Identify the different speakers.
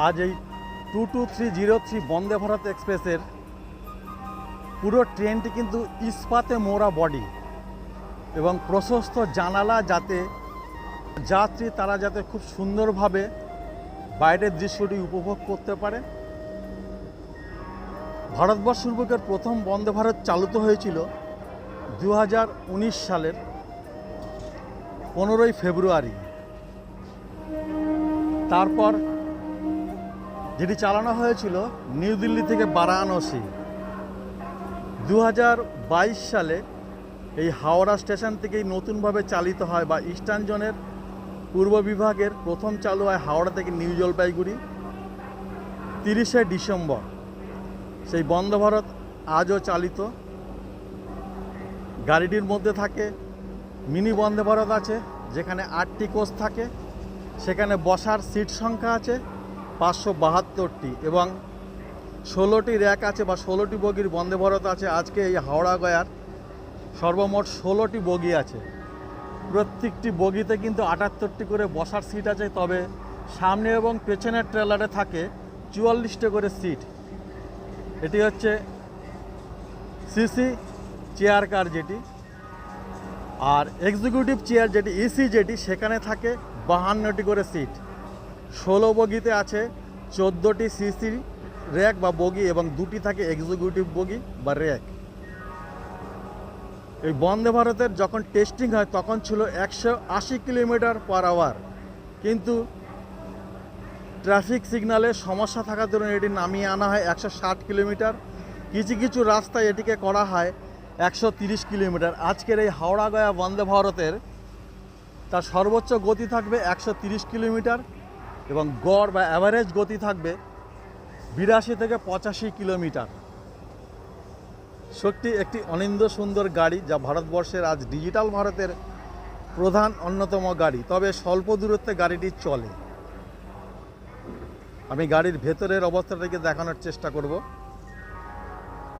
Speaker 1: আজ এই 22303 বন্দে ভারত এক্সপ্রেসের পুরো ট্রেনটি কিন্তু ইস্পাতে মোড়া বডি এবং প্রশস্ত জানালা, যাতে যাত্রী তারা যাতে খুব সুন্দরভাবে বাইরের দৃশ্যটি উপভোগ করতে পারে। ভারতবর্ষের বুকের প্রথম বন্দে ভারত চালিত হয়েছিল 2019 সালের 15ই ফেব্রুয়ারি। তারপর যেটি চালানো হয়েছিল নিউ দিল্লি থেকে বারাণসী। 2022 সালে এই হাওড়া স্টেশন থেকেই নতুনভাবে চালিত হয় বা ইস্টার্ন জোনের পূর্ব বিভাগের প্রথম চালু হয় হাওড়া থেকে নিউ জলপাইগুড়ি 30শে ডিসেম্বর। সেই বন্দে ভারত আজও চালিত। গাড়িটির মধ্যে থাকে মিনি বন্দে ভারত আছে, যেখানে 8টি কোচ থাকে, সেখানে বসার সিট সংখ্যা আছে 572টি এবং 16টি র্যাক আছে বা 16টি বগির বন্দে ভারত আছে। আজকে এই হাওড়া গয়ার সর্বমোট 16টি বগি আছে। প্রত্যেকটি বগিতে কিন্তু 78টি করে বসার সিট আছে, তবে সামনে এবং পেছনের ট্রেলারে থাকে 44টি করে সিট। এটি হচ্ছে সিসি চেয়ার কার যেটি, আর এক্সিকিউটিভ চেয়ার যেটি ইসি যেটি, সেখানে থাকে 52টি করে সিট। 16 বগিতে আছে 14টি সিসি র্যাক বা বগি এবং 2টি থাকে এক্সিকিউটিভ বগি বা র্যাক। এই বন্দে ভারতের যখন টেস্টিং হয় তখন ছিল 180 কিলোমিটার পার আওয়ার, কিন্তু ট্রাফিক সিগন্যালে সমস্যা থাকার জন্য এটি নামিয়ে আনা হয় 160 কিলোমিটার। কিছু কিছু রাস্তায় এটিকে করা হয় 130 কিলোমিটার। আজকের এই হাওড়া গয়া বন্দে ভারতের তার সর্বোচ্চ গতি থাকবে 130 কিলোমিটার এবং গড় বা অ্যাভারেজ গতি থাকবে 82 থেকে 85 কিলোমিটার। সত্যি একটি অনিন্দ সুন্দর গাড়ি, যা ভারতবর্ষের আজ ডিজিটাল ভারতের প্রধান অন্যতম গাড়ি। তবে স্বল্প দূরত্বে গাড়িটি চলে। আমি গাড়ির ভেতরের অবস্থাটাকে দেখানোর চেষ্টা করব।